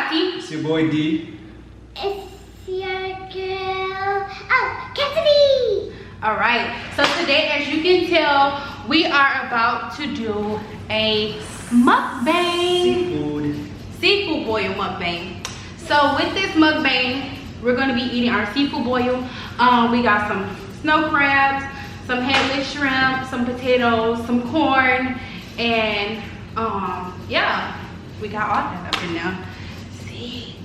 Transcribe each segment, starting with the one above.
Tati. It's your boy D. It's your girl, Cassidy. All right. So today, as you can tell, we are about to do a mukbang. Seafood boil mukbang. So with this mukbang, we're gonna be eating our seafood boil. We got some snow crabs, some headless shrimp, some potatoes, some corn, and yeah, we got all that up in there. See,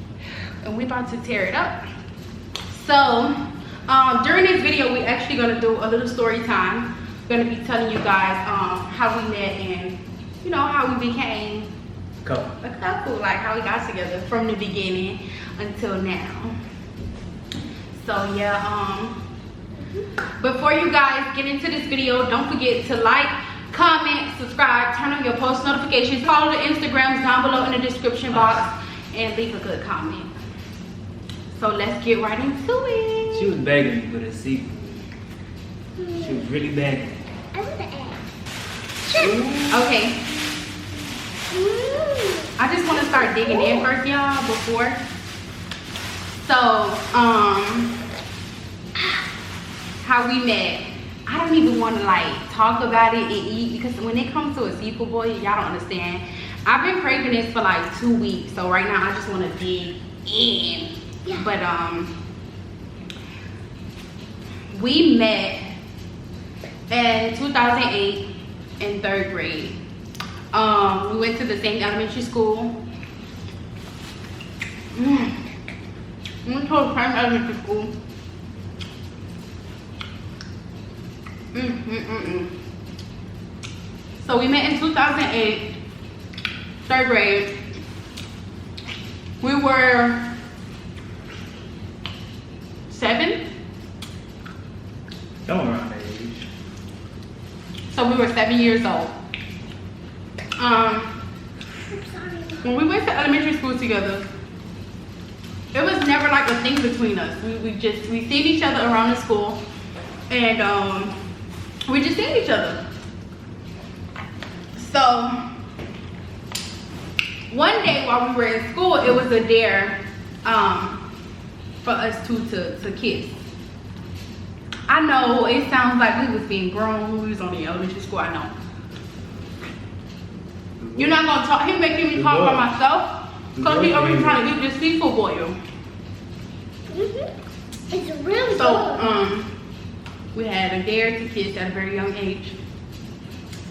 and we're about to tear it up. So during this video, we're actually gonna do a little story time. We're gonna be telling you guys how we met and you know how we became a couple, like how we got together from the beginning until now. So yeah, before you guys get into this video, don't forget to like, comment, subscribe, turn on your post notifications, follow the Instagrams down below in the description box, and leave a good comment. So let's get right into it. She was begging me for the seafood. She was really begging. I want the egg. Okay, I just want to start digging in first, y'all, before. So, how we met. I don't even want to like talk about it and eat because when it comes to a seafood boil, y'all don't understand. I've been craving this for like 2 weeks, so right now I just want to dig in. Yeah. But we met in 2008 in 3rd grade. We went to the same elementary school. We went to the same elementary school. So we met in 2008, 3rd grade. We were 7. Don't around that age. So we were 7 years old. When we went to elementary school together, it was never like a thing between us. We seen each other around the school, and we just seen each other. So one day while we were in school, it was a dare for us two to kiss. I know it sounds like we was being grown when we was on the elementary school. I know. You're not gonna talk. He making me talk by myself because he already trying to get this seafood boil. It's really So we had a dare to kiss at a very young age.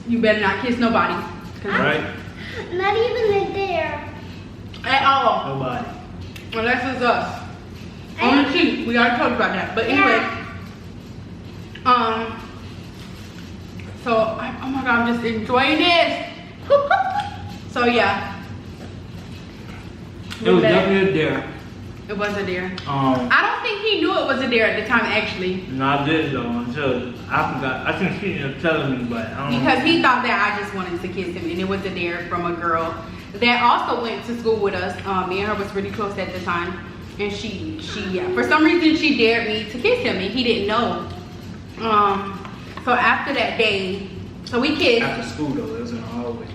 You better not kiss nobody. Right? Not even in there. At all. Nobody. Unless it's us. On the cheek. We already talked about that. But anyway. So oh my god, I'm just enjoying this. So yeah. It was definitely a dare. It was a dare. I I don't think he knew it was a dare at the time actually. No, I did though until I forgot. I think she ended up telling me, but I don't Because know. he thought that I just wanted to kiss him, and it was a dare from a girl that also went to school with us. Me and her was really close at the time, and she yeah, for some reason she dared me to kiss him, and he didn't know. So after that day, so we kissed. After school though, it was in the hallway.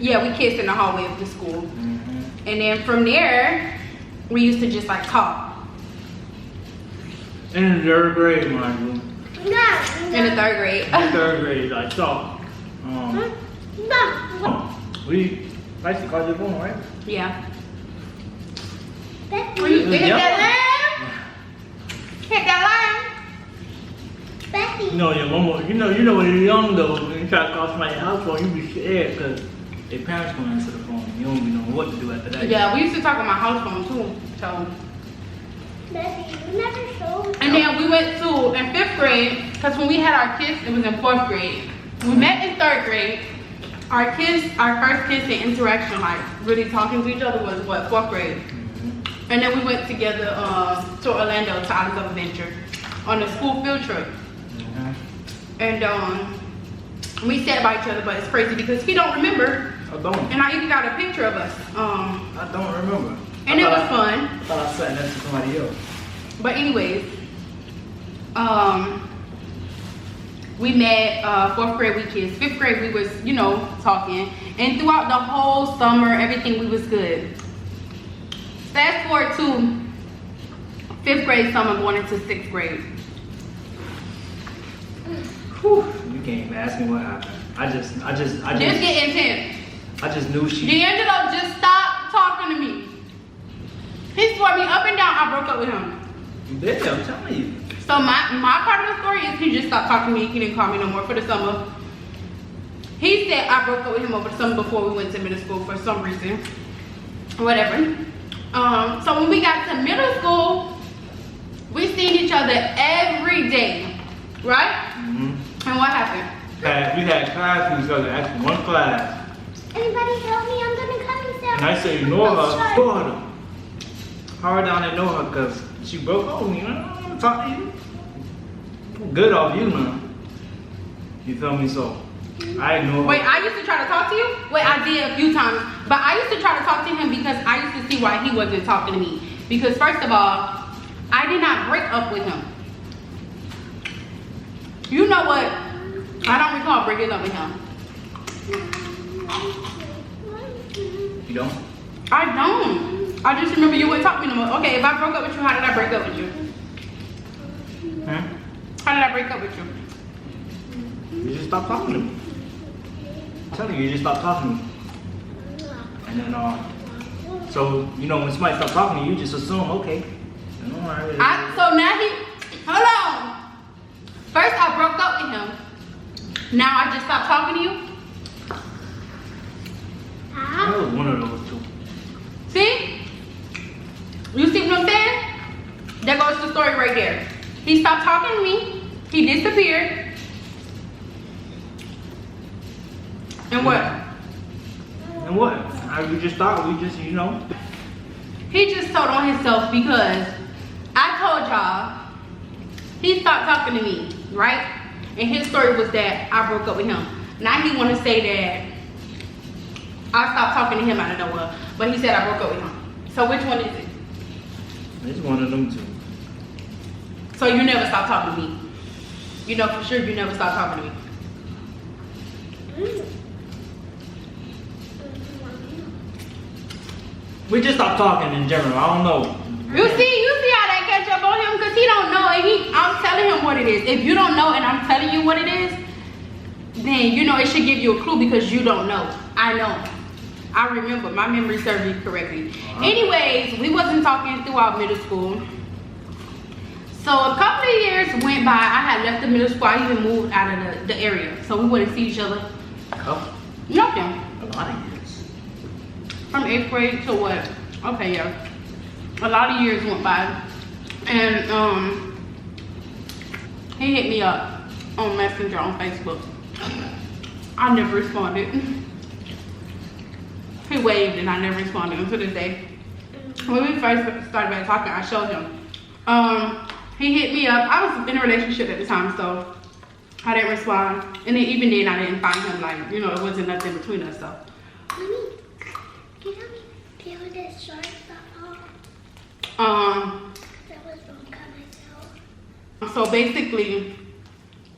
Yeah, we kissed in the hallway of the school, and then from there, we used to just like talk. In the 3rd grade, mind you. In the 3rd grade. In the 3rd grade, like talk. We like to call your phone, right? Yeah. Becky. Hit Yep. that line. Hit that Becky. You know your mama. You know when you're young though, when you try to call somebody's house phone, you be scared because their parents gonna answer the phone. You don't even know what to do after that. line. Yeah, we used to talk on my house phone too. So. Becky, you never showed. And then we went to, in 5th grade, because when we had our kiss, it was in 4th grade. We met in 3rd grade. Our first kiss and interaction, like really talking to each other was what, 4th grade. And then we went together to Orlando, to Islands of Adventure, on a school field trip. And we sat by each other, but it's crazy because he don't remember. I don't. And I even got a picture of us. I don't remember. And it was fun. I thought I sat next to somebody else. But anyways, we met 4th grade, we kissed. 5th grade, we was, you know, talking. And throughout the whole summer, everything, we was good. Fast forward to 5th grade summer, going into 6th grade. Whew. You can't even ask me what happened. I just This get intense. I just knew she. D'Angelo just stopped talking to me. He swore me up and down. I broke up with him. Yeah, I'm telling you. So my part of the story is he just stopped talking to me. He didn't call me no more for the summer. He said I broke up with him over the summer before we went to middle school for some reason. Whatever. So when we got to middle school, we seen each other every day, right? Mm-hmm. And what happened? We had class with each other, actually one class. Anybody help me? I'm gonna come and And I said, ignore her, ignore her. Hard down, ignore her, because she broke up with me. I don't want to talk to you. Good off you, man. You feel me? So, I ignore her. Wait, I used to try to talk to you? Wait, I did a few times. But I used to try to talk to him because I used to see why he wasn't talking to me. Because first of all, I did not break up with him. You know what? I don't recall breaking up with him. You don't? I don't. I just remember you wouldn't talk to me no more. Okay, if I broke up with you, how did I break up with you? Huh? How did I break up with you? You just stopped talking to me. I'm telling you, you just stopped talking to me. And then, so, you know, when somebody stops talking to you, you just assume, okay. So now hold on. First I broke up with him. Now I just stopped talking to you. I was one of those two. See? You see what I'm saying? There goes the story right there. He stopped talking to me. He disappeared. And what? And what? We just thought, you know. He just told on himself because I told y'all he stopped talking to me, right? And his story was that I broke up with him. Now he want to say that I stopped talking to him out of nowhere, but he said I broke up with him. So which one is it? It's one of them two. So you never stopped talking to me. You know for sure you never stopped talking to me. We just stopped talking in general. I don't know. You see how that catch up on him? Because he don't know and I'm telling him what it is. If you don't know and I'm telling you what it is, then you know it should give you a clue because you don't know. I know. I remember. My memory serves me correctly. Anyways, we wasn't talking throughout middle school. So a couple of years went by. I had left the middle school. I even moved out of the area. So we wouldn't see each other. Oh, Nothing. a lot of years. From 8th grade to what? Okay, yeah. A lot of years went by. And he hit me up on Messenger on Facebook. I never responded. He waved and I never responded until this day. When we first started back talking, I showed him. He hit me up. I was in a relationship at the time, so I didn't respond. And then even then, I didn't find him. Like, you know, it wasn't nothing between us, so. Mommy, can you help me deal with this short stuff off? That was gonna cut myself. So basically,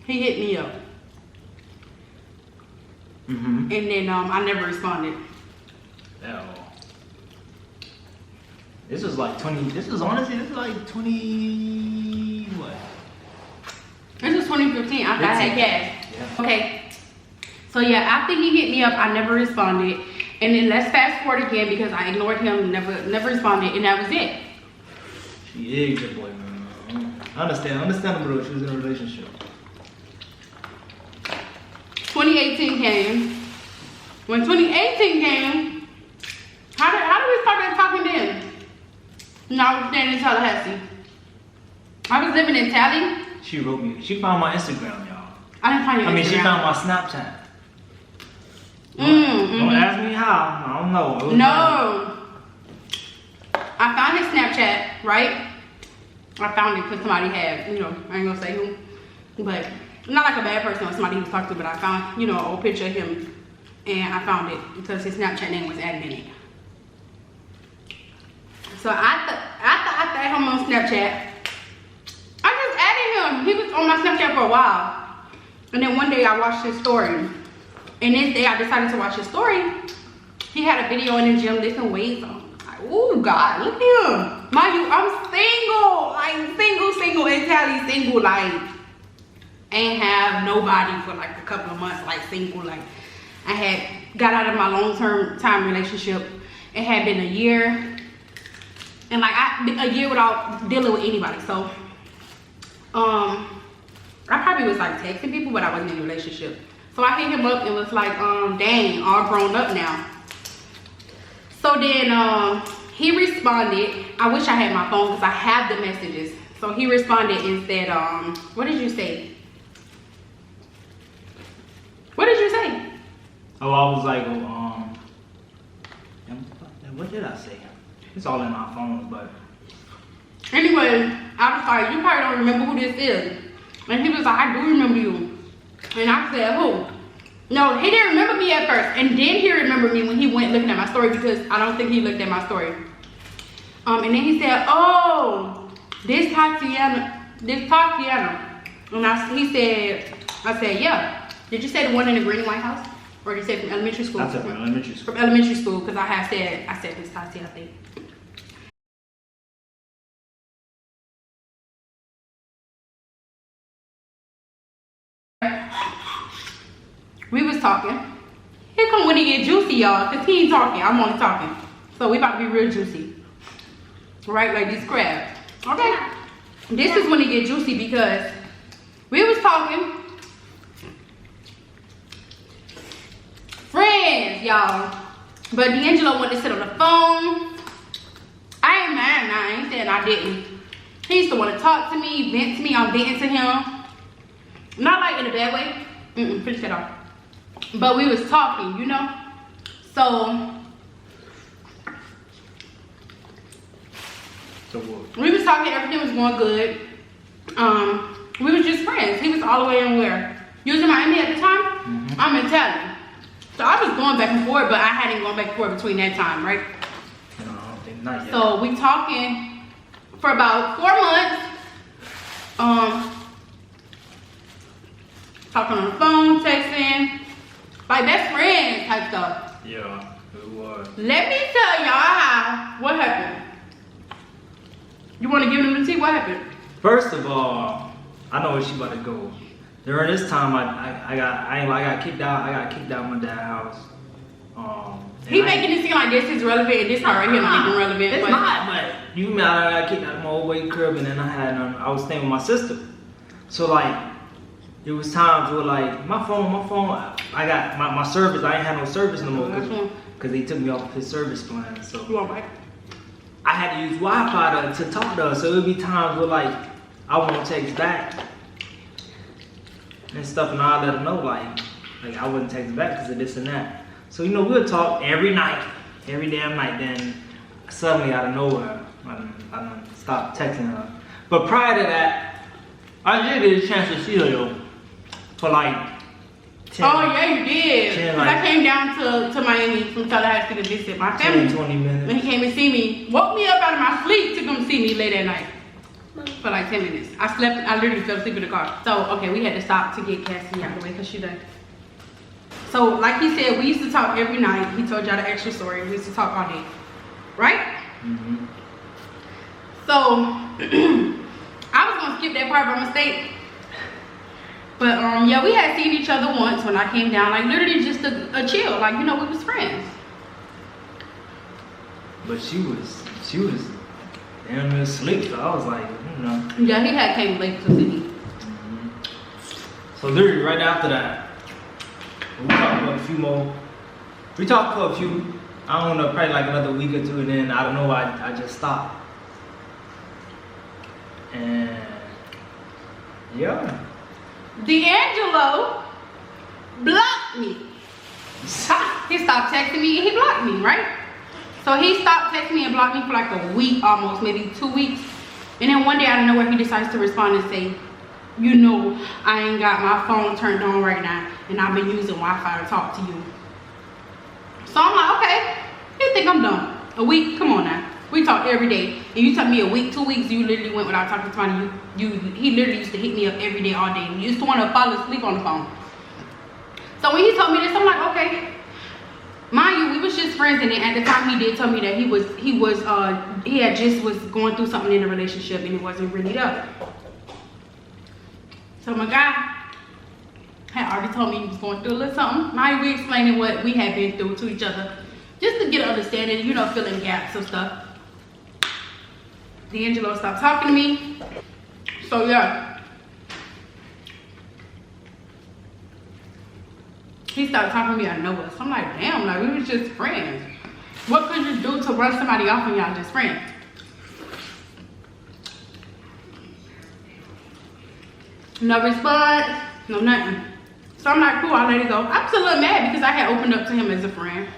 he hit me up. Mm-hmm. And then I never responded. Oh. This was like 20, this is like 20, what? This was 2015 after I had gas. Yeah. Okay. So yeah, after he hit me up, I never responded. And then let's fast forward again because I ignored him, never responded, and that was it. She egged your boy, man. Understandable though, she was in a relationship. 2018 came. When 2018 came, how did we start talking then? No, I was staying in Tallahassee. I was living in Tally. She wrote me. She found my Instagram, y'all. I didn't find your Instagram. She found my Snapchat. Mm-hmm. Don't ask me how. I don't know. No. I found his Snapchat, right? I found it because somebody had, you know, I ain't gonna say who, but not like a bad person or somebody he was talking to, but I found, you know, an old picture of him, and I found it because his Snapchat name was added in it. So after I added him on Snapchat, I just added him. He was on my Snapchat for a while, and then one day I watched his story, and this day I decided to watch his story. He had a video in the gym lifting weights. I like, oh God, look at him. Mind you, I'm single, like single, entirely single, like ain't have nobody for like a couple of months, like single, like I had got out of my long-term relationship. It had been a year, and like a year without dealing with anybody. So I probably was like texting people, but I wasn't in a relationship. So I hit him up and was like, dang, all grown up now. So then he responded. I wish I had my phone because I have the messages. So he responded and said, what did you say? What did you say? Oh, I was like, what did I say? It's all in my phone, but. Anyway, I was like, you probably don't remember who this is. And he was like, I do remember you. And I said, who? No, he didn't remember me at first. And then he remembered me when he went looking at my story because I don't think he looked at my story. And then he said, oh, this Tatiana. And I said, yeah. Did you say the one in the green White House? Or did you say from elementary school? I said from elementary school. From elementary school, because I said this Tati, I think. We was talking. Here come when he get juicy, y'all, because he ain't talking. I'm only talking. So we about to be real juicy. Right, like these crabs. Okay. This is when he get juicy because we was talking. Friends, y'all. But D'Angelo wanted to sit on the phone. I ain't mad now. I ain't saying I didn't. He used to want to talk to me, vent to me. I'm venting to him. Not like in a bad way. Finish that off. But we was talking, you know. So what? We was talking. Everything was going good. We was just friends. He was all the way in where? You was in Miami at the time? I'm in Cali. So I was going back and forth, but I hadn't gone back and forth between that time, right? No, I don't think not yet. So we talking for about 4 months. Talking on the phone, texting, like best friend type stuff. Yeah, it was. Let me tell y'all what happened. You want to give them the tea? What happened? First of all, I know where she about to go. During this time, I got kicked out. I got kicked out of my dad's house. He making it seem like this is relevant and this part right here not even relevant. It's not, but you know, I got kicked out of my old way crib, and then I was staying with my sister. So like, there was times where like my phone, I got my service. I ain't had no service no more because they took me off his service plan. So you want right? I had to use Wi-Fi to talk to her. So it'd be times where like I won't text back and stuff, and I let them know like I wouldn't text back because of this and that. So you know we'll talk every night, every damn night. Then suddenly out of nowhere, I stopped texting her. But prior to that, I did get a chance to see her though for like 10. Oh yeah, you did. 10, like, I came down to Miami from Tallahassee to visit my family. 10, 20 minutes. When he came and see me, woke me up out of my sleep to come see me late at night. For like 10 minutes. I literally fell asleep in the car. So, okay, we had to stop to get Cassidy out of the way because she done. So, like he said, we used to talk every night. He told y'all the extra story. We used to talk all day. Right? So, I was going to skip that part by mistake. But, yeah, we had seen each other once when I came down. Like, literally just a chill. Like, you know, we was friends. But she was damn near asleep, so I was like, you know. Yeah, he had came late to see me. So literally right after that, we talked for a few more. We talked for a few, I don't know, probably like another week or two, and then I don't know, I just stopped. And yeah. D'Angelo blocked me. He stopped texting me and he blocked me, right? So he stopped texting me and blocked me for like a week almost, maybe 2 weeks. And then one day out of nowhere, he decides to respond and say, you know, I ain't got my phone turned on right now and I've been using Wi-Fi to talk to you. So I'm like, okay, you think I'm dumb? A week? Come on now. We talk every day. And you tell me a week, 2 weeks, you literally went without talking to somebody. He literally used to hit me up every day, all day. He used to want to fall asleep on the phone. So when he told me this, I'm like, okay. Mind you, we was just friends. friends, and then at the time he did tell me that he had just was going through something in the relationship and it wasn't really up. So my guy had already told me he was going through a little something. Now we explaining what we had been through to each other, just to get an understanding, you know, filling gaps and stuff. D'Angelo stopped talking to me. So yeah, he started talking to me out of nowhere. So I'm like, damn, like we was just friends. What could you do to run somebody off when y'all just friends? No response, no nothing. So I'm like, cool, I'll let it go. I was a little mad because I had opened up to him as a friend.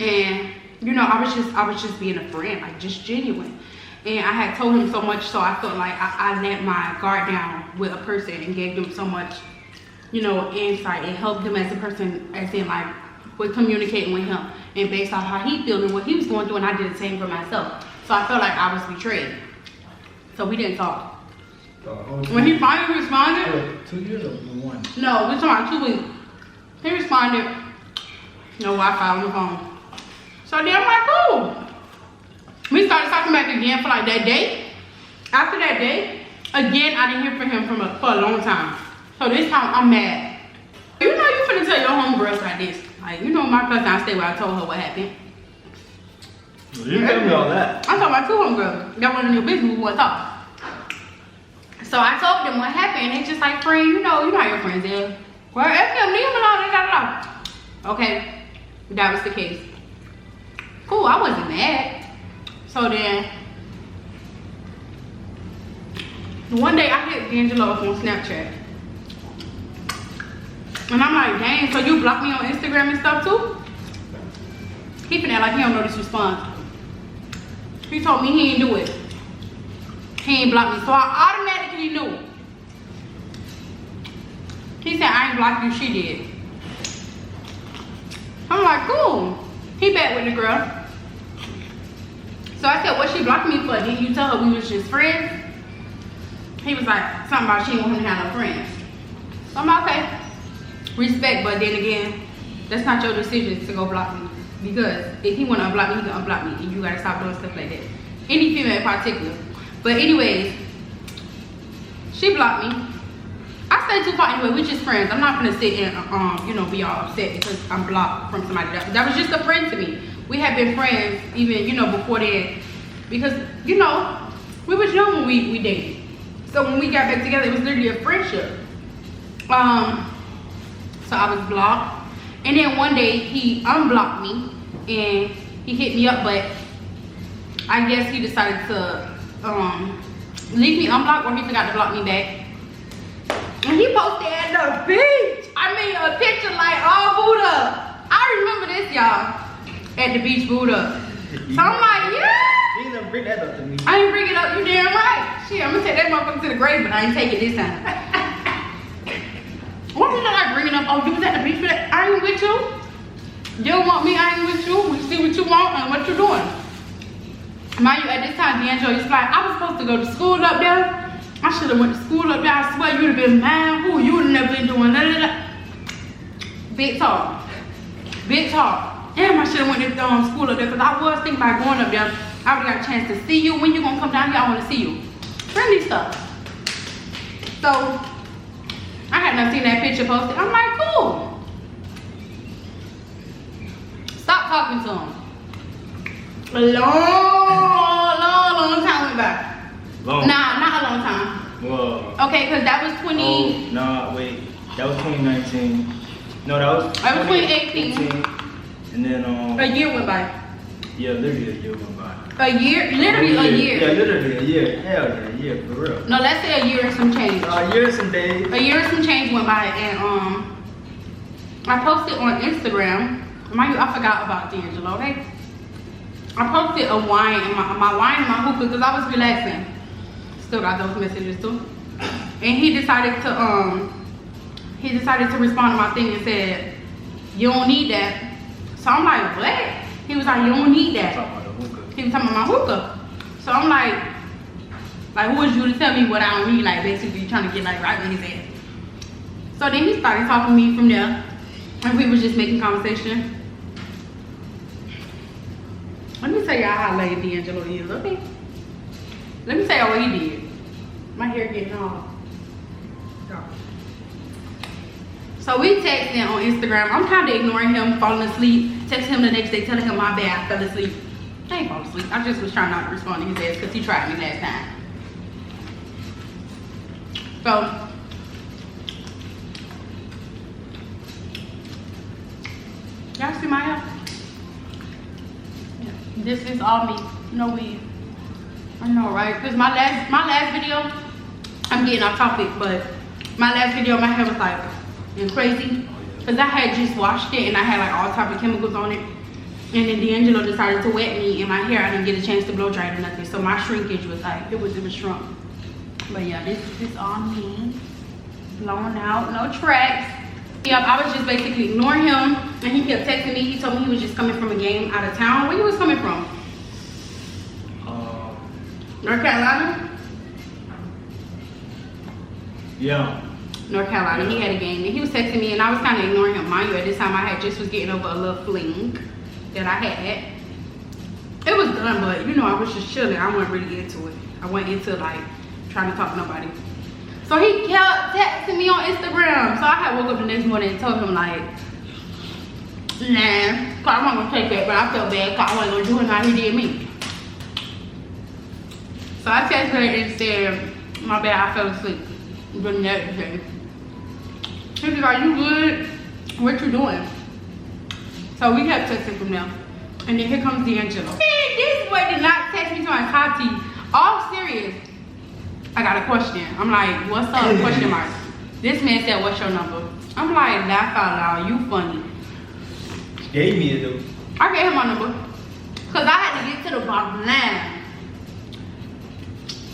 And you know, I was just being a friend, like just genuine. And I had told him so much, so I felt like I let my guard down with a person and gave them so much, you know, insight and helped them as a person, as in like with communicating with him and based on how he feels and what he was going through, and I did the same for myself. So I felt like I was betrayed. So we didn't talk. When he finally responded, 2 years or 1? No, we're talking about 2 weeks. He responded, no Wi-Fi on the phone. So then I'm like, cool. We started talking back again for like that day. After that day, again, I didn't hear from him for a long time. So this time I'm mad. You know you finna tell your homegirls like this. Like, you know my cousin, I stayed where I told her what happened. You didn't tell me all that. I'm talking about 2 homegirls. That wasn't your business, we wasn't talking. So I told them what happened. They just like, friend, you know how your friends is. Well, if you leave them alone, da. Okay, that was the case. Cool, I wasn't mad. So then, one day I hit D'Angelo up on Snapchat. And I'm like, dang, so you blocked me on Instagram and stuff too? He finna act like he don't know this response. He told me he ain't do it. He ain't blocked me, so I automatically knew. He said, I ain't blocked you, she did. I'm like, cool. He back with the girl. So I said, what she blocked me for? Didn't you tell her we was just friends? He was like, something about she didn't want him to have no friends. So I'm like, okay. Respect, but then again, that's not your decision to go block me. Because if he wanna unblock me, he can unblock me. And you gotta stop doing stuff like that. Any female in particular. But anyways, she blocked me. I stay too far anyway, we're just friends. I'm not gonna sit and you know, be all upset because I'm blocked from somebody. That was just a friend to me. We had been friends even, you know, before then. Because, you know, we was young when we dated. So when we got back together, it was literally a friendship. So I was blocked. And then one day he unblocked me and he hit me up, but I guess he decided to leave me unblocked, or he forgot to block me back. And he posted at the beach. I mean, a picture like all booed up. I remember this, y'all. At the beach, booed up. So I'm like, yeah. You didn't bring that up to me. I didn't bring it up, you damn right. Shit, I'm gonna take that motherfucker to the grave, but I ain't take it this time. What was I bringing up? Oh, you was at the beach for that? I ain't with you. You don't want me, I ain't with you. We see what you want and what you're doing. Mind you, at this time, D'Angelo used to like, I was supposed to go to school up there. I should have went to school up there. I swear you would have been mad. Who you would have never been doing that. Big talk. Big talk. Damn, I should have went to school up there because I was thinking about going up there. I would have got a chance to see you. When you gonna come down here, I want to see you. Friendly stuff. So, I had not seen that picture posted. I'm like, cool. Stop talking to him. A long time went by. Long? Nah, not a long time. Whoa. Okay, because that was 20... Oh, nah, wait. That was 2019. No, that was 2018. And then, a year went by. Yeah, literally a year went by. A year? Literally a year. Yeah, literally a year. Hell yeah, a year, for real. No, let's say a year and some change. A year and some days. A year and some change went by, and I posted on Instagram. Mind you, I forgot about D'Angelo, okay? I posted a wine in my wine in my hookah because I was relaxing. Still got those messages too. And he decided to respond to my thing and said, you don't need that. So I'm like, what? He was like, you don't need that. He was talking about my hookah. So I'm like, who is you to tell me what I don't need? Like, basically trying to get like right in his ass. So then he started talking to me from there. And we was just making conversation. Let me tell y'all how late D'Angelo is, okay? Let me tell y'all what he did. My hair getting all. So we texting on Instagram. I'm kind of ignoring him, falling asleep. Texting him the next day, telling him my bad, I fell asleep. I ain't fall asleep. I just was trying not to respond to his ass because he tried me last time. So, y'all see my hair? Yeah. This is all me. No weed. I know, right? Because my last video, I'm getting off topic, but my last video, my hair was like crazy. Because I had just washed it and I had like all type of chemicals on it. And then D'Angelo decided to wet me in my hair. I didn't get a chance to blow dry it or nothing. So my shrinkage was like, it was shrunk. But yeah, this is all me. Blown out, no tracks. Yep, I was just basically ignoring him. And he kept texting me. He told me he was just coming from a game out of town. Where he was coming from? North Carolina? Yeah. North Carolina. He had a game and he was texting me and I was kind of ignoring him. Mind you, at this time I had just was getting over a little fling that I had. It was done, but you know, I was just chilling. I wasn't really into it. I wasn't into like trying to talk to nobody. So he kept texting me on Instagram. So I had woke up the next morning and told him like, nah, cause I wasn't gonna take that, but I felt bad cause I wasn't gonna do it how he did me. So I texted her and said, my bad, I fell asleep. The next day. She was like, you good? What you doing? So we kept texting from them. And then here comes D'Angelo. This boy did not text me to my Tati. All serious. I got a question. I'm like, what's up? Question mark. This man said, what's your number? I'm like, laugh out loud. You funny. Gave me it though. I gave him my number. Cause I had to get to the bottom line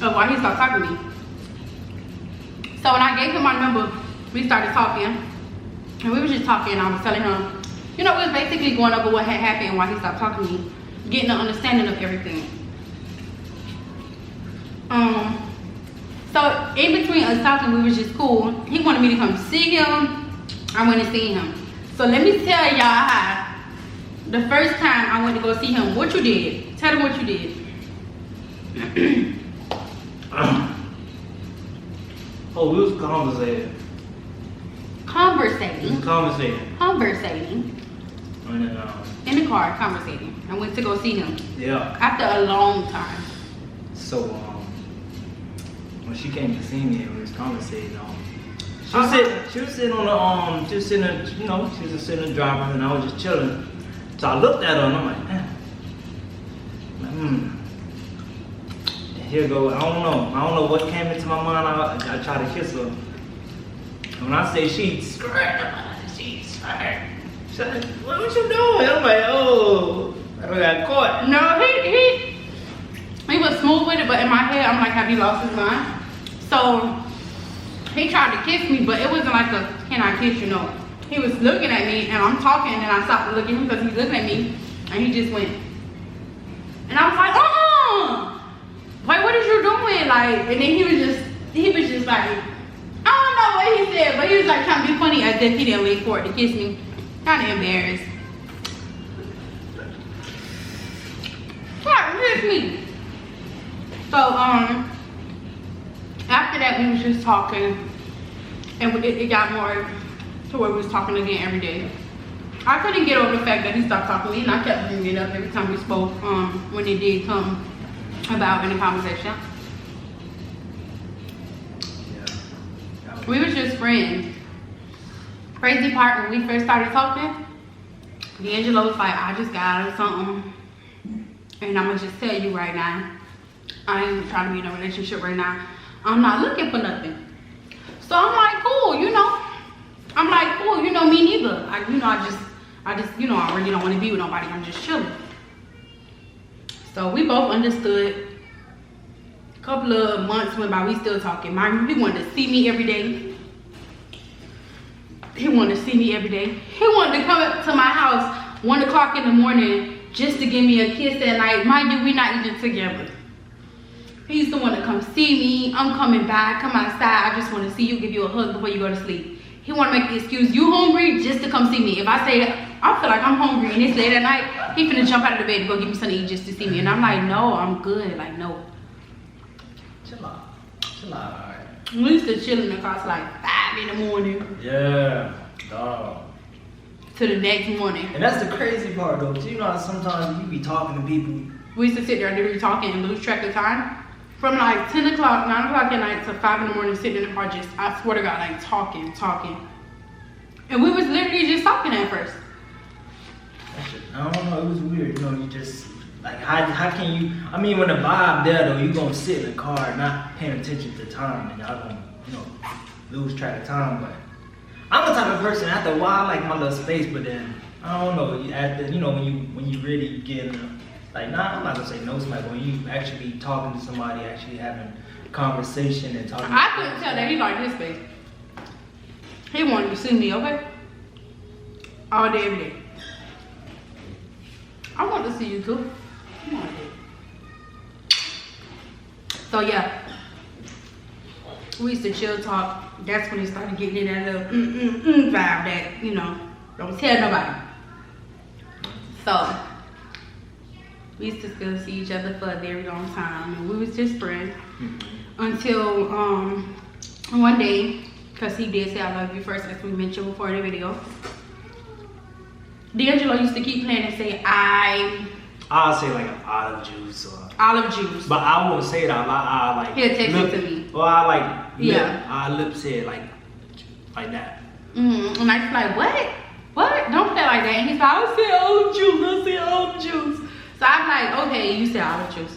of why he stopped talking to me. So when I gave him my number, we started talking. And we were just talking. I was telling him, you know, we was basically going over what had happened and why he stopped talking to me. Getting an understanding of everything. So in between us talking, we was just cool. He wanted me to come see him. I went to see him. So let me tell y'all how the first time I went to go see him, what you did. Tell them what you did. Oh, we was conversating. Conversating. Conversating. And then, in the car, conversating. I went to go see him. Yeah. After a long time. So, when she came to see me and we was conversating, she was sitting on the, she was sitting, you know, she was just sitting in the driver and I was just chilling. So I looked at her and I'm like, Here go, I don't know what came into my mind. I tried to kiss her. And when I say she scared. She's like, what you doing? I'm like, oh, I got caught. No, he was smooth with it, but in my head, I'm like, have you lost his mind? So he tried to kiss me, but it wasn't like a, can I kiss you? No. He was looking at me and I'm talking and I stopped to look at him because he's looking at me and he just went. And I was like, wait, what is you doing? Like, and then he was just like, I don't know what he said, but he was like trying to be funny as if he didn't wait for it to kiss me. Kind of embarrassed. What? Kiss me. So, after that, we was just talking, and it got more to where we was talking again every day. I couldn't get over the fact that he stopped talking to me, and I kept bringing it up every time we spoke, when it did come about in the conversation. Yeah. We was just friends. Crazy part, when we first started talking, D'Angelo was like, I just got something, and I'm gonna just tell you right now, I ain't trying to be in a relationship right now. I'm not looking for nothing. So I'm like, cool, you know. I'm like, cool, you know, me neither. I just, you know, I really don't want to be with nobody. I'm just chilling. So we both understood. A couple of months went by, we still talking. He wanted to see me every day. He wanted to see me every day. He wanted to come up to my house 1 o'clock in the morning just to give me a kiss at night. Mind you, we not even together. He used to want to come see me. I'm coming back, come outside. I just want to see you, give you a hug before you go to sleep. He want to make the excuse, you hungry, just to come see me. If I say, I feel like I'm hungry and it's late at night, He finna jump out of the bed to go get me something to eat just to see me. And I'm like, no, I'm good. Like, no. Chill out. Chill out, alright. We used to chill in the car till like 5 in the morning. Yeah, dog. To the next morning. And that's the crazy part though. You know how sometimes you be talking to people. We used to sit there and literally talking and lose track of time. From like 10 o'clock, 9 o'clock at night to 5 in the morning sitting in the car just, I swear to God, like talking. And we was literally just talking at first. I don't know, it was weird. You know, you just, like, how can you, I mean, when the vibe there though, you gonna sit in the car not paying attention to time and y'all gonna, you know, lose track of time. But I'm the type of person, after a while, I like my little space, but then, I don't know, after, you know, when you really get in the, like, nah, I'm not gonna say no somebody, but when you actually be talking to somebody, actually having conversation and talking. I couldn't tell that he liked his space. He wanted to see me, okay? All day, every day. I want to see you too. Come on, dude. So yeah, we used to chill talk. That's when he started getting in that little vibe that, you know, don't tell nobody. So we used to still see each other for a very long time, and we was just friends until one day, because he did say I love you first, as we mentioned before in the video. D'Angelo used to keep playing and say I'll say like an olive juice or olive juice. But I won't say it out loud. I like He'll text it to me. Or I like yeah. I lip say it like that. And I was like, what? Don't play like that. And he's like, I say olive juice. I say olive juice. So I'm like, okay, you say olive juice.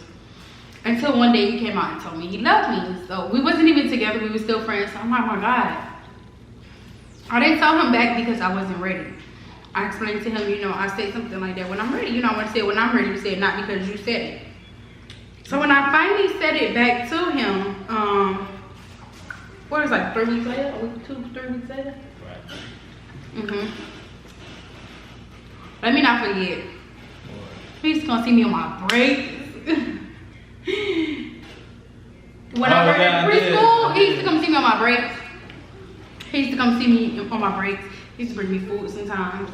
Until one day he came out and told me he loved me. So we wasn't even together. We were still friends. So I'm like, oh my God. I didn't tell him back because I wasn't ready. I explained to him, you know, I say something like that when I'm ready. You know, I want to say it when I'm ready to say it, not because you said it. So when I finally said it back to him, what was it, like 3 weeks later? A week, 2, 3 weeks later? Right. Let me not forget. He's gonna see me on my breaks. When I worked at preschool, he used to come see me on my breaks. He used to come see me on my breaks. He used to bring me food sometimes.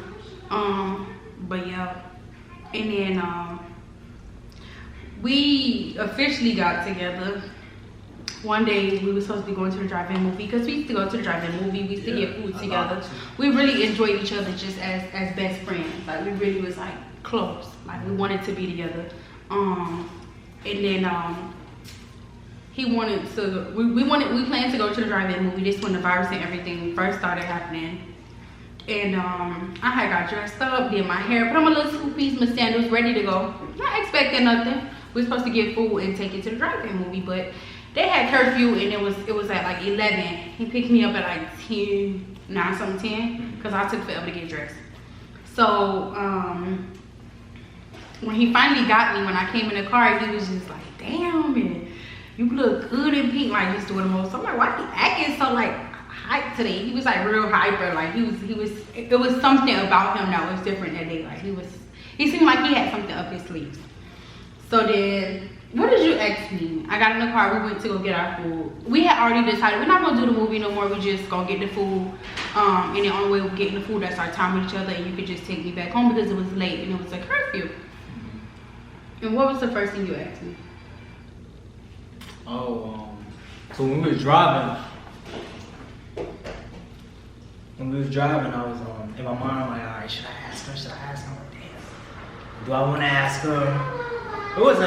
But yeah. And then we officially got together. One day we were supposed to be going to the drive-in movie because we used to go to the drive-in movie. We used to get food together. We really enjoyed each other just as best friends. Like we really was like close. Like we wanted to be together. And then he wanted to. We planned to go to the drive-in movie. This when the virus and everything first started happening. And I had got dressed up, did my hair, put on my little 2-piece, my sandals, ready to go. Not expecting nothing. We were supposed to get food and take it to the drive-in movie, but they had curfew and it was at like 11. He picked me up at like 10, 9 something 10, because I took forever to get dressed. So when he finally got me, when I came in the car, he was just like, damn, man, you look good in pink, like just doing the most. So I'm like, why he acting so like hype today? He was like real hyper, like it was something about him that was different that day. Like he seemed like he had something up his sleeves. So then, what did you ask me? I got in the car, we went to go get our food. We had already decided we're not gonna do the movie no more, we just gonna get the food. And the only way we're getting the food, that's our time with each other, and you could just take me back home because it was late and it was a curfew. And what was the first thing you asked me? So when we was driving, I was in my mind like, alright, should I ask her? I'm like, damn. Do I want to ask her? It's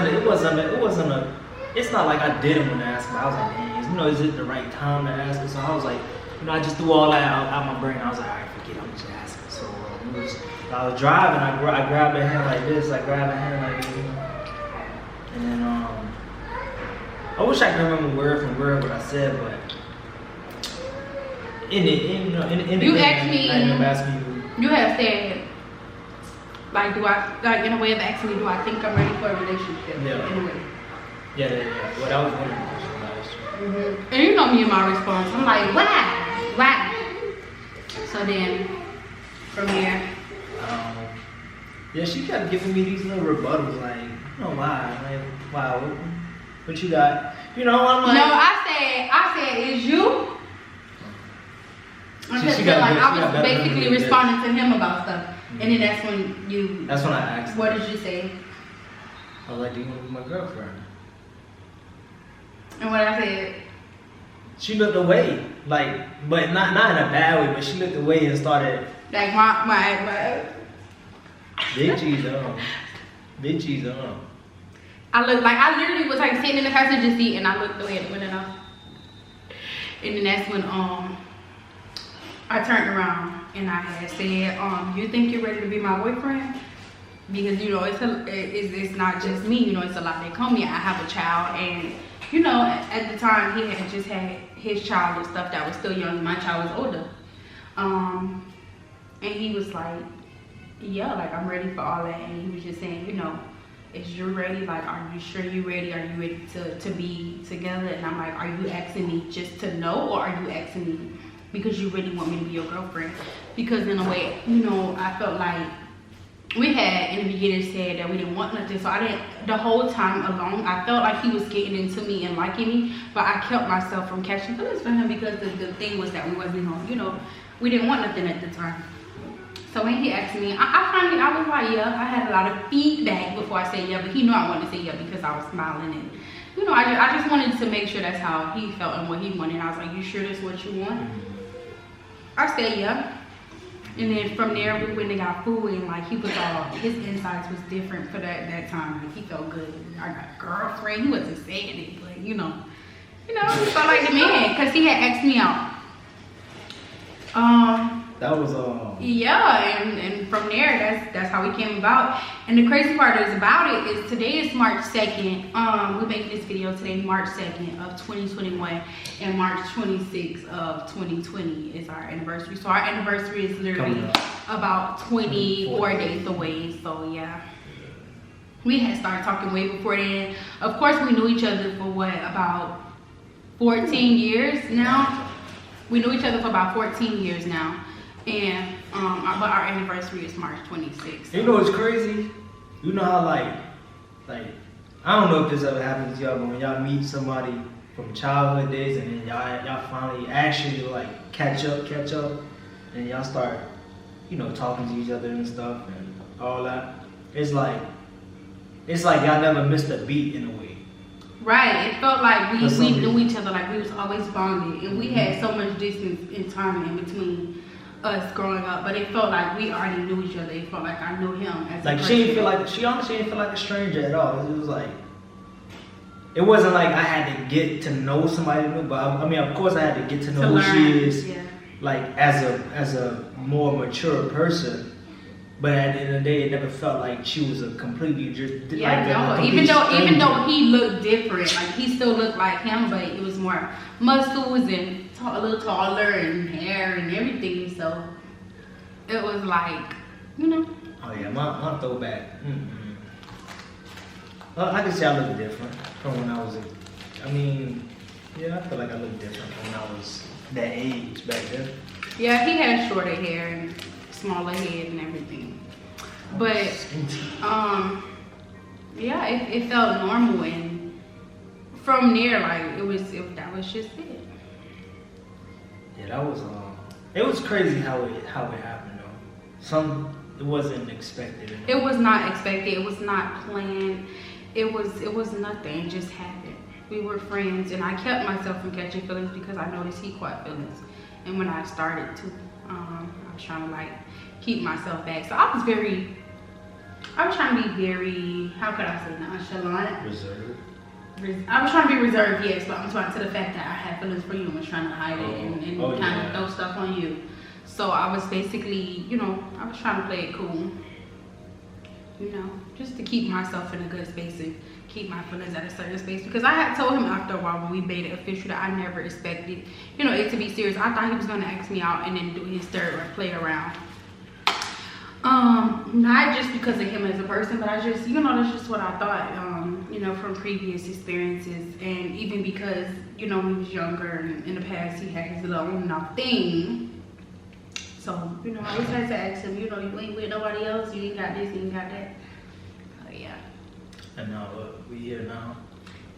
not like I didn't want to ask her. I was like, dang, you know, is it the right time to ask her? So I was like, you know, I just threw all that out my brain. I was like, alright, forget it, I'm just asking. So I was driving, I grabbed her hand like this, you know. And then I wish I could remember word for word what I said, but in the you asked me. I ended up asking you. You have said, like, in a way of asking me, do I think I'm ready for a relationship? Yeah. In a way. Yeah. Well, that was one of the questions. And you know me and my response. I'm like, why? So then, from there. Yeah, she kept giving me these little rebuttals, like, you know, why? Like, wow, what you got? You know, I'm like. No, I said, it's you. I was basically responding to him about stuff. And then that's when you. That's when I asked. What did you say? I was like, "Do you want to be my girlfriend?" And what I said. She looked away, like, but not in a bad way. But she looked away and started. Like my. Big cheese on. Big cheese on. I literally was like sitting in the passenger seat and I looked away at the window. And then that's when I turned around and I had said, you think you're ready to be my boyfriend? Because you know it's not just me, you know, it's a lot that call me. I have a child, and you know, at the time he had just had his child and stuff that was still young. My child was older. And he was like, yeah, like I'm ready for all that. And he was just saying, you know, is you ready? Like, are you sure you ready? Are you ready to be together? And I'm like, are you asking me just to know, or are you asking me because you really want me to be your girlfriend? Because in a way, you know, I felt like we had in the beginning said that we didn't want nothing. So I didn't, the whole time alone, I felt like he was getting into me and liking me, but I kept myself from catching feelings for him because the thing was that we wasn't home, you know, we didn't want nothing at the time. So when he asked me, I was like, yeah. I had a lot of feedback before I said yeah, but he knew I wanted to say yeah because I was smiling, and you know, I just wanted to make sure that's how he felt and what he wanted. And I was like, you sure that's what you want? I said yeah. And then from there we went and got food, and like he was all, his insights was different for that time. Like he felt good. I got a girlfriend. He wasn't saying it, but you know, he felt like the man because he had asked me out. That was yeah, and from there that's how we came about. And the crazy part is about it is today is March 2nd. We're making this video today, March 2nd of 2021, and March 26th of 2020 is our anniversary. So our anniversary is literally about 24 days away. So yeah. We had started talking way before then. Of course we knew each other for what, about 14 years now? We knew each other for about 14 years now. And but our anniversary is March 26th. You know what's crazy? You know how like I don't know if this ever happens to y'all, but when y'all meet somebody from childhood days and then y'all finally actually like catch up, and y'all start, you know, talking to each other and stuff and all that. It's like y'all never missed a beat in a way. Right, it felt like we knew each other, like we was always bonded, and we had so much distance in time in between us growing up, but it felt like we already knew each other. It felt like I knew him as like a she honestly didn't feel like a stranger at all. It was like, it wasn't like I had to get to know somebody new, but I mean, of course I had to get to know who she is, yeah, like as a more mature person. But at the end of the day, it never felt like she was a completely just even though he looked different, like he still looked like him, but it was more muscles and a little taller and hair and everything. So it was like, you know. Oh yeah, my throwback. I can say I look different from when I was I feel like I look different from when I was that age back then. Yeah, he had shorter hair and smaller head and everything, but yeah, it felt normal, and from there, like that was just it. Yeah, that was it was crazy how it happened though. It wasn't expected. It was not expected. It was not planned. It was nothing. It just happened. We were friends, and I kept myself from catching feelings because I noticed he caught feelings, and when I started to, I was trying to like keep myself back. So I was trying to be very, how could I say, nonchalant? Reserved. I was trying to be reserved, yes, but I'm trying to the fact that I had feelings for you and was trying to hide it and kind of throw stuff on you. So I was basically, you know, I was trying to play it cool, you know, just to keep myself in a good space and keep my feelings at a certain space. Because I had told him after a while when we made it official that I never expected, you know, it to be serious. I thought he was going to ask me out and then do his third or play around. Not just because of him as a person, but I just, you know, that's just what I thought, you know, from previous experiences, and even because, you know, when he was younger and in the past he had his little own thing. So, you know, I always had to ask him, you know, you ain't with nobody else, you ain't got this, you ain't got that. Yeah. And now we here now.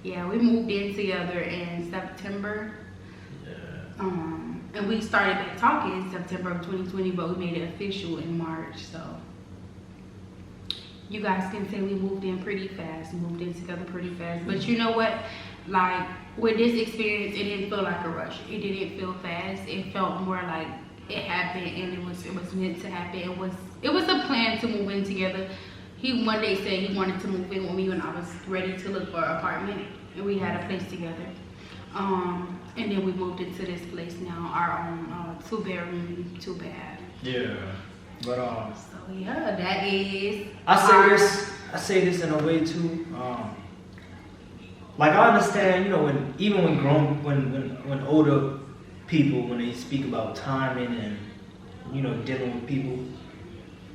Yeah, we moved in together in September. Yeah. And we started back talking in September of 2020, but we made it official in March, so. you guys can say we moved in pretty fast, moved in together pretty fast. But you know what? Like with this experience, it didn't feel like a rush. It didn't feel fast. It felt more like it happened, and it was meant to happen. It was a plan to move in together. He one day said he wanted to move in with me when I was ready to look for an apartment, and we had a place together. And then we moved into this place now, our own 2-bedroom, 2-bath. Yeah, but So yeah, that is. I say this in a way too. Like I understand, you know, when older people, when they speak about timing and, you know, dealing with people,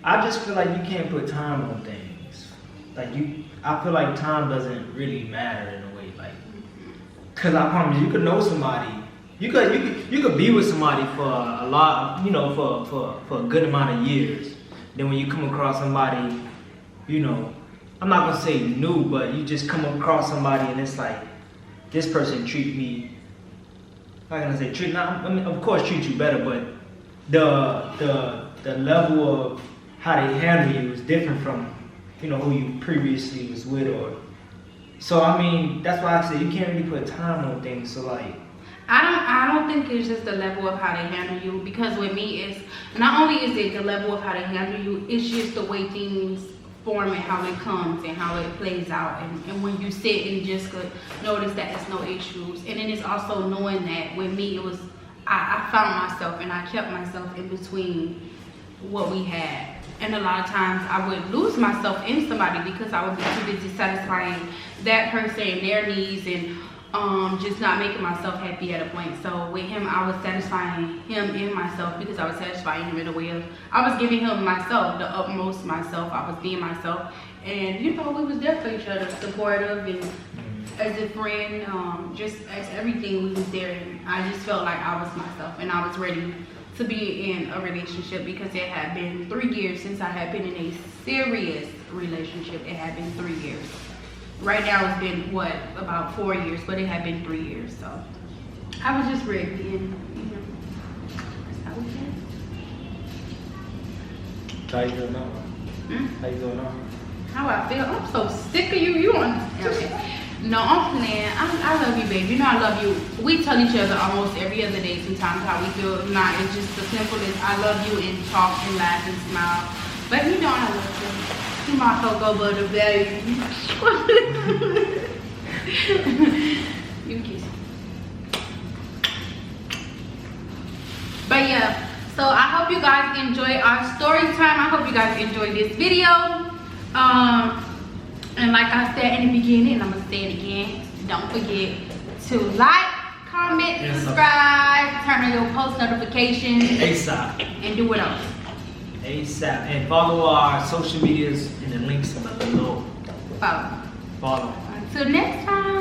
I just feel like you can't put time on things. Like I feel like time doesn't really matter in a way, like, cause I promise you could know somebody, you could be with somebody for a lot, you know, for a good amount of years. Then when you come across somebody, you know, I'm not gonna say new, but you just come across somebody and it's like, this person treat me, how can I say I mean, of course treat you better, but the level of how they handle you is different from, you know, who you previously was with, or so I mean that's why I say you can't really put time on things. So like I don't think it's just the level of how they handle you, because with me it's not only is it the level of how they handle you, it's just the way things form and how it comes and how it plays out, and when you sit and just could notice that there's no issues. And then it's also knowing that with me it was I found myself and I kept myself in between what we had. And a lot of times I would lose myself in somebody because I would be too busy satisfying that person and their needs, and just not making myself happy at a point. So with him, I was satisfying him and myself, because I was satisfying him in a way of, I was giving him myself, the utmost myself. I was being myself, and you know, we was there for each other, supportive and as a friend, just as everything, we was there. And I just felt like I was myself, and I was ready to be in a relationship, because it had been 3 years since I had been in a serious relationship. It had been 3 years. Right now it's been what, about 4 years, but it had been 3 years. So I was just ready, and you know, that's how we did. how you doing now? How you doing now? How I feel? I'm so sick of you. You on? Okay. No, I'm playing. I love you, baby. You know I love you. We tell each other almost every other day sometimes how we feel. If not, it's just the simple as I love you, and talk and laugh and smile. But you know I love you. You my cocoa butter, baby. You kiss. But yeah, so I hope you guys enjoy our story time. I hope you guys enjoyed this video. And like I said in the beginning, and I'm gonna say it again, don't forget to like, comment, subscribe, turn on your post notifications, ASAP, and do what else? ASAP, and follow our social medias in the links below. Follow. Follow. Until next time.